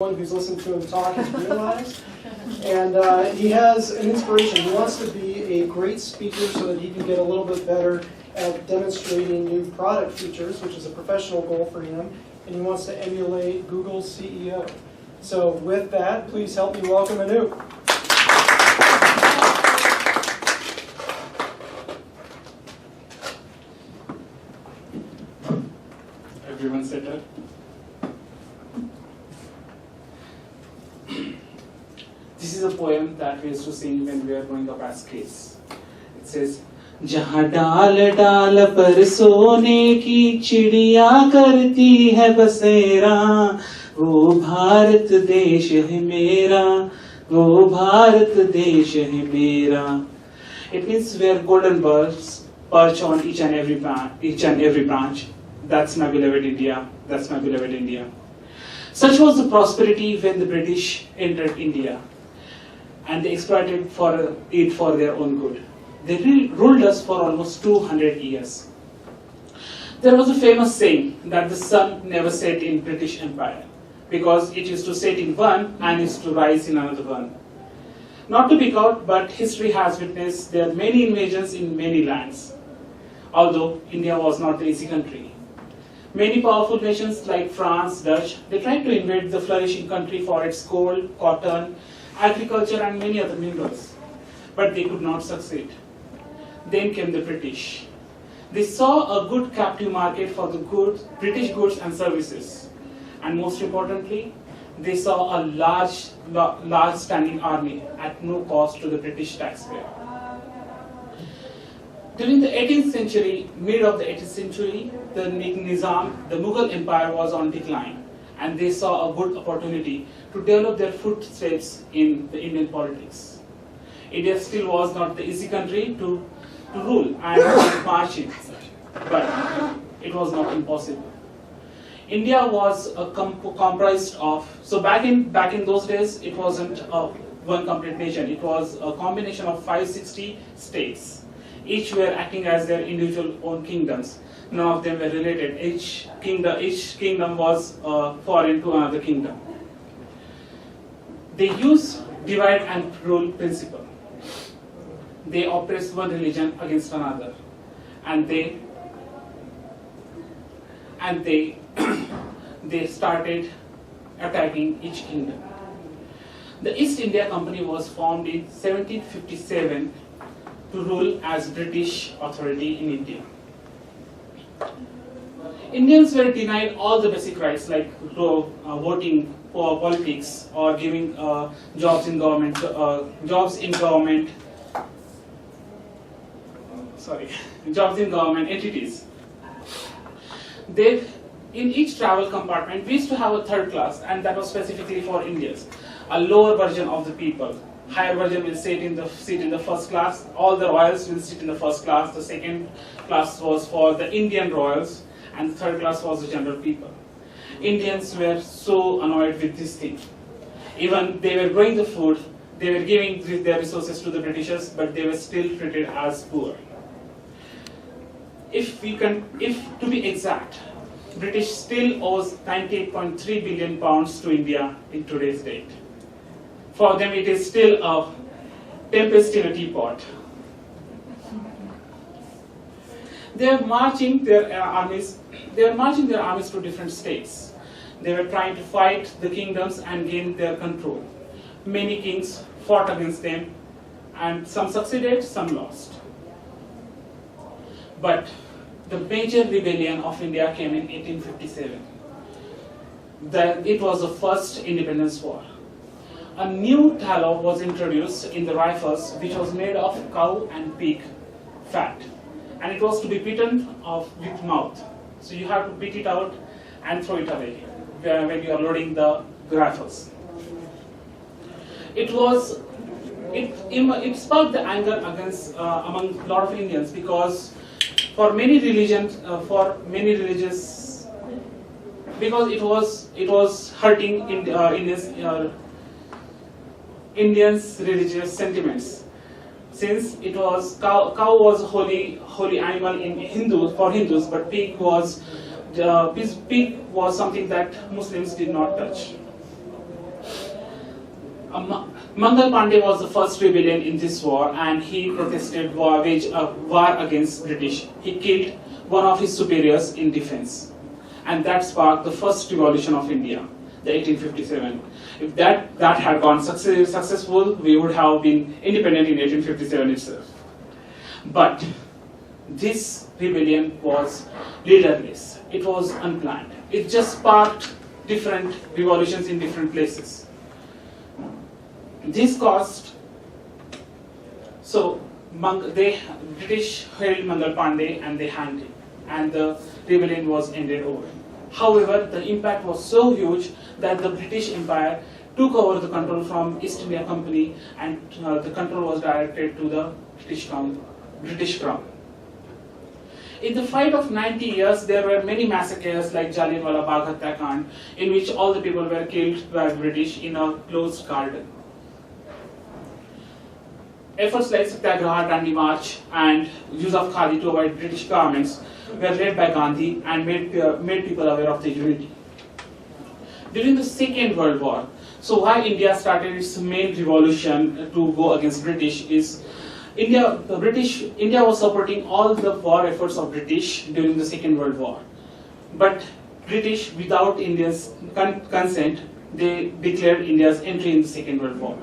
Who's listened to him talk has realized. And he has an inspiration. He wants to be a great speaker so that he can get a little bit better at demonstrating new product features, which is a professional goal for him. And he wants to emulate Google's CEO. So with that, please help me welcome Anu. Everyone settled? This is a poem that we used to sing when we were growing up as kids. It says, जहाँ डाल डाल पर सोने की चिड़िया करती है बसेरा, वो भारत देश है मेरा, वो भारत देश है मेरा. It means where golden birds perch on each and every branch. That's my beloved India. That's my beloved India. Such was the prosperity when the British entered India, and they exploited it for their own good. They ruled us for almost 200 years. There was a famous saying that the sun never set in British Empire, because it used to set in one and used to rise in another one. Not to be caught, but history has witnessed there are many invasions in many lands, although India was not the easy country. Many powerful nations like France, Dutch, they tried to invade the flourishing country for its gold, cotton, agriculture and many other minerals, but they could not succeed. Then came the British. They saw a good captive market for the British goods and services, and most importantly, they saw a large standing army at no cost to the British taxpayer. During the 18th century, mid of the 18th century, the Nizam, the Mughal Empire was on decline, and they saw a good opportunity to develop their footsteps in the Indian politics. India still was not the easy country to rule and march in, but it was not impossible. India was comprised of, so back in those days, it wasn't one complete nation. It was a combination of 560 states. Each were acting as their individual own kingdoms. None of them were related. Each kingdom was foreign to another kingdom. They used divide and rule principle. They oppressed one religion against another, and they started attacking each kingdom. The East India Company was formed in 1757 to rule as British authority in India. Indians were denied all the basic rights like voting for politics or giving jobs in government entities. In each travel compartment, we used to have a third class, and that was specifically for Indians. A lower version of the people. Higher version will sit in the first class. All the royals will sit in the first class. The second class was for the Indian royals, and the third class was the general people. Indians were so annoyed with this thing. Even they were growing the food, they were giving their resources to the Britishers, but they were still treated as poor. If to be exact, British still owes 98.3 billion pounds to India in today's date. For them, it is still a tempest in a teapot. They are marching their armies to different states. They were trying to fight the kingdoms and gain their control. Many kings fought against them, and some succeeded, some lost. But the major rebellion of India came in 1857. It was the first independence war. A new tallow was introduced in the rifles, which was made of cow and pig fat, and it was to be beaten off with mouth. So you have to beat it out and throw it away when you are loading the rifles. It sparked the anger against among a lot of Indians, because for many religious, because it was hurting Indians' religious sentiments. Since it was cow was holy animal for Hindus, but pig was something that Muslims did not touch. Mangal Pandey was the first rebellion in this war, and he protested waged a war against British. He killed one of his superiors in defense, and that sparked the first revolution of India, the 1857. If that had gone successful, we would have been independent in 1857 itself. But this rebellion was leaderless. It was unplanned. It just sparked different revolutions in different places. This caused, so British held Mangal Pandey and they hanged him, and the rebellion was ended over. However, the impact was so huge that the British Empire took over the control from East India Company, and the control was directed to the British Crown. In the fight of 90 years, there were many massacres like Jallianwala Bagh Hatyakannd, in which all the people were killed by British in a closed garden. Efforts like Satyagraha, Dandi March, and use of khadi to avoid British garments were led by Gandhi and made people aware of the unity. During the Second World War, so why India started its main revolution to go against British is India was supporting all the war efforts of British during the Second World War. But British, without India's consent, they declared India's entry in the Second World War.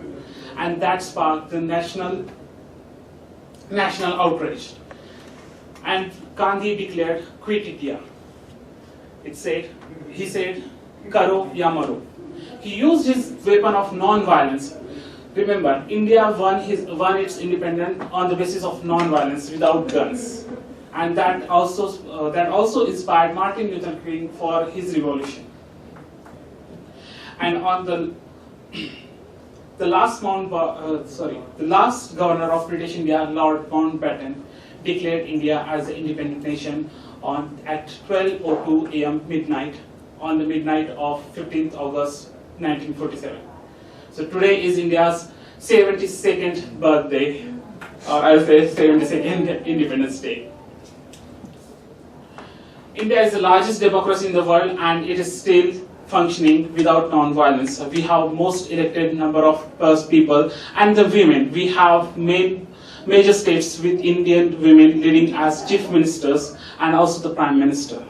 And that sparked the national outrage. And Gandhi declared, "Quit India." He said, "Karo ya maro." He used his weapon of non-violence. Remember, India won its independence on the basis of non-violence, without guns, and that also inspired Martin Luther King for his revolution. And on the last governor of British India, Lord Mountbatten, declared India as an independent nation at 12:02 a.m. midnight on the midnight of 15th August 1947. So today is India's 72nd birthday, or I'll say 72nd Independence Day. India is the largest democracy in the world, and it is still functioning without non-violence. We have most elected number of people, and the women. We have major states with Indian women leading as chief ministers and also the prime minister.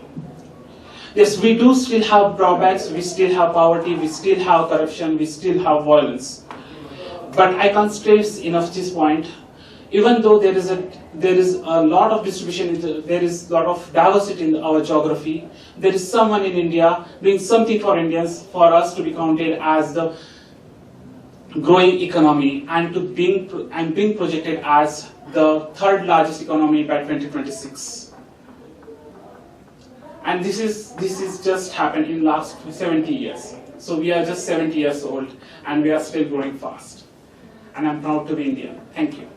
Yes, we do still have drawbacks, we still have poverty, we still have corruption, we still have violence. But I can't stress enough this point. Even though there is a lot of distribution, there is a lot of diversity in our geography, there is someone in India doing something for Indians, for us to be counted as the growing economy and being projected as the third largest economy by 2026. And this is just happened in last 70 years. So we are just 70 years old and we are still growing fast. And I'm proud to be Indian. Thank you.